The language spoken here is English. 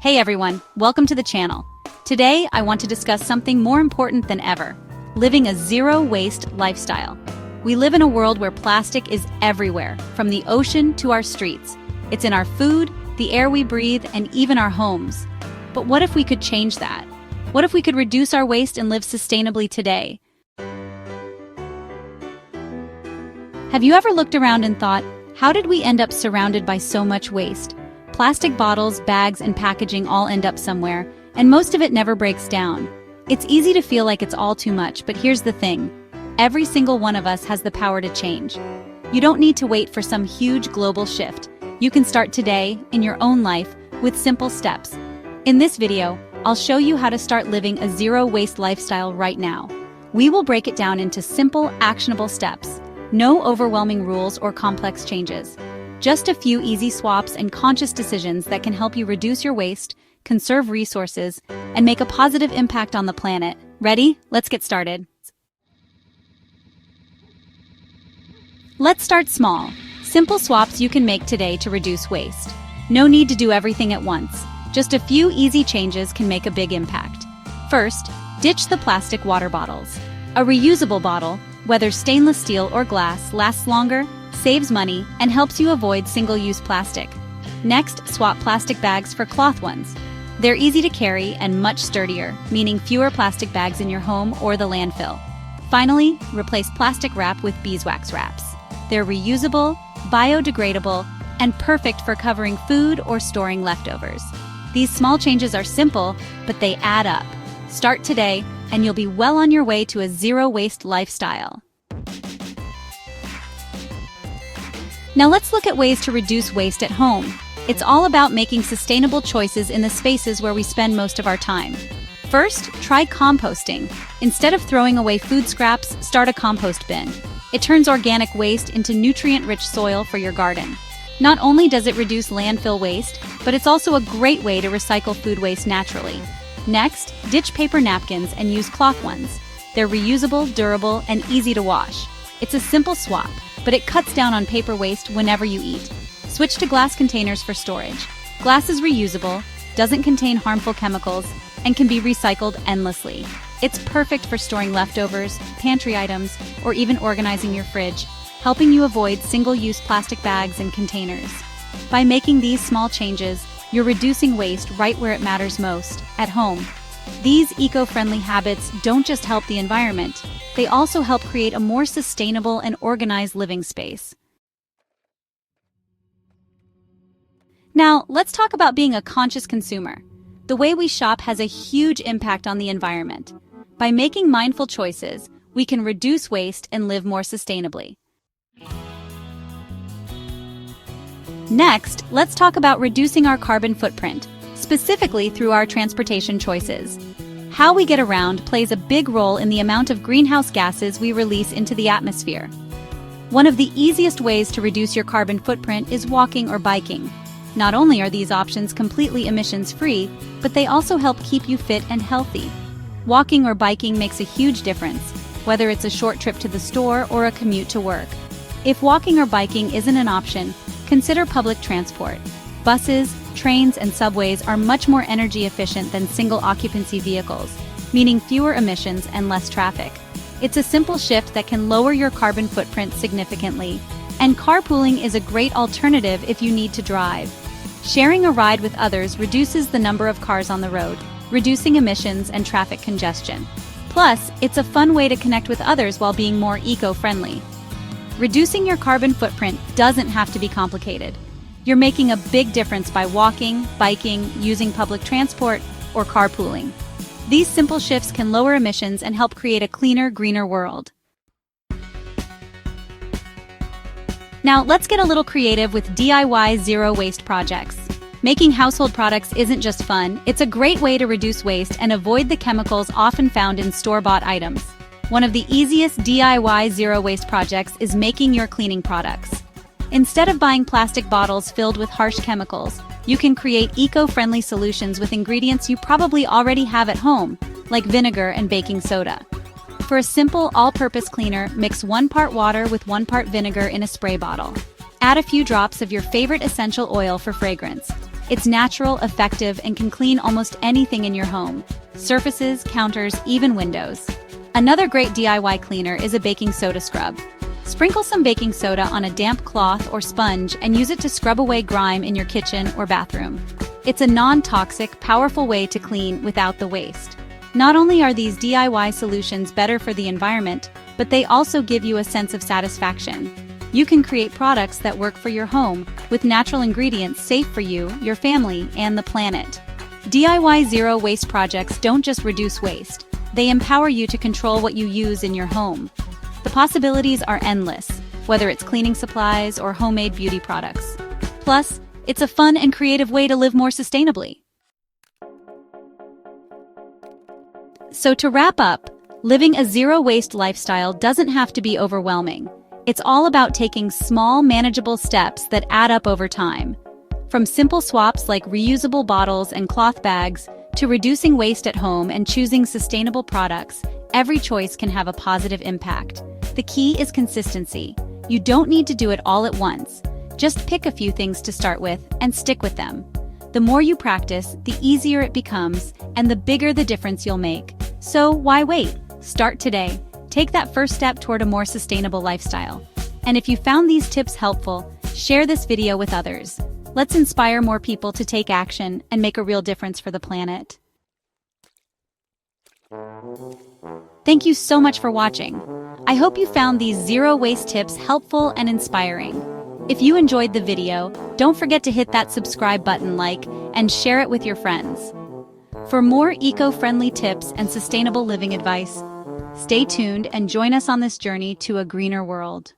Hey everyone, welcome to the channel. Today, I want to discuss something more important than ever: living a zero-waste lifestyle. We live in a world where plastic is everywhere, from the ocean to our streets. It's in our food, the air we breathe, and even our homes. But what if we could change that? What if we could reduce our waste and live sustainably today? Have you ever looked around and thought, how did we end up surrounded by so much waste? Plastic bottles, bags, and packaging all end up somewhere, and most of it never breaks down. It's easy to feel like it's all too much, but here's the thing. Every single one of us has the power to change. You don't need to wait for some huge global shift. You can start today, in your own life, with simple steps. In this video, I'll show you how to start living a zero-waste lifestyle right now. We will break it down into simple, actionable steps. No overwhelming rules or complex changes. Just a few easy swaps and conscious decisions that can help you reduce your waste, conserve resources, and make a positive impact on the planet. Ready? Let's get started. Let's start small. Simple swaps you can make today to reduce waste. No need to do everything at once. Just a few easy changes can make a big impact. First, ditch the plastic water bottles. A reusable bottle, whether stainless steel or glass, lasts longer, saves money, and helps you avoid single-use plastic. Next, swap plastic bags for cloth ones. They're easy to carry and much sturdier, meaning fewer plastic bags in your home or the landfill. Finally, replace plastic wrap with beeswax wraps. They're reusable, biodegradable, and perfect for covering food or storing leftovers. These small changes are simple, but they add up. Start today, and you'll be well on your way to a zero-waste lifestyle. Now let's look at ways to reduce waste at home. It's all about making sustainable choices in the spaces where we spend most of our time. First, try composting. Instead of throwing away food scraps, start a compost bin. It turns organic waste into nutrient-rich soil for your garden. Not only does it reduce landfill waste, but it's also a great way to recycle food waste naturally. Next, ditch paper napkins and use cloth ones. They're reusable, durable, and easy to wash. It's a simple swap, but it cuts down on paper waste whenever you eat. Switch to glass containers for storage. Glass is reusable, doesn't contain harmful chemicals, and can be recycled endlessly. It's perfect for storing leftovers, pantry items, or even organizing your fridge, helping you avoid single-use plastic bags and containers. By making these small changes, you're reducing waste right where it matters most, at home. These eco-friendly habits don't just help the environment, they also help create a more sustainable and organized living space. Now, let's talk about being a conscious consumer. The way we shop has a huge impact on the environment. By making mindful choices, we can reduce waste and live more sustainably. Next, let's talk about reducing our carbon footprint, specifically through our transportation choices. How we get around plays a big role in the amount of greenhouse gases we release into the atmosphere. One of the easiest ways to reduce your carbon footprint is walking or biking. Not only are these options completely emissions-free, but they also help keep you fit and healthy. Walking or biking makes a huge difference, whether it's a short trip to the store or a commute to work. If walking or biking isn't an option, consider public transport. Buses, trains, and subways are much more energy efficient than single-occupancy vehicles, meaning fewer emissions and less traffic. It's a simple shift that can lower your carbon footprint significantly, and carpooling is a great alternative if you need to drive. Sharing a ride with others reduces the number of cars on the road, reducing emissions and traffic congestion. Plus, it's a fun way to connect with others while being more eco-friendly. Reducing your carbon footprint doesn't have to be complicated. You're making a big difference by walking, biking, using public transport, or carpooling. These simple shifts can lower emissions and help create a cleaner, greener world. Now, let's get a little creative with DIY zero-waste projects. Making household products isn't just fun, it's a great way to reduce waste and avoid the chemicals often found in store-bought items. One of the easiest DIY zero-waste projects is making your cleaning products. Instead of buying plastic bottles filled with harsh chemicals, you can create eco-friendly solutions with ingredients you probably already have at home, like vinegar and baking soda. For a simple all-purpose cleaner, mix 1 part water with 1 part vinegar in a spray bottle. Add a few drops of your favorite essential oil for fragrance. It's natural, effective, and can clean almost anything in your home: surfaces, counters, even windows. Another great DIY cleaner is a baking soda scrub. Sprinkle some baking soda on a damp cloth or sponge and use it to scrub away grime in your kitchen or bathroom. It's a non-toxic, powerful way to clean without the waste. Not only are these DIY solutions better for the environment, but they also give you a sense of satisfaction. You can create products that work for your home with natural ingredients safe for you, your family, and the planet. DIY zero-waste projects don't just reduce waste. They empower you to control what you use in your home. The possibilities are endless, whether it's cleaning supplies or homemade beauty products. Plus, it's a fun and creative way to live more sustainably. So to wrap up, living a zero-waste lifestyle doesn't have to be overwhelming. It's all about taking small, manageable steps that add up over time. From simple swaps like reusable bottles and cloth bags to reducing waste at home and choosing sustainable products, every choice can have a positive impact. The key is consistency. You don't need to do it all at once. Just pick a few things to start with and stick with them. The more you practice, the easier it becomes, and the bigger the difference you'll make. So why wait? Start today. Take that first step toward a more sustainable lifestyle. And if you found these tips helpful, share this video with others. Let's inspire more people to take action and make a real difference for the planet. Thank you so much for watching. I hope you found these zero-waste tips helpful and inspiring. If you enjoyed the video, don't forget to hit that subscribe button, and share it with your friends. For more eco-friendly tips and sustainable living advice, stay tuned and join us on this journey to a greener world.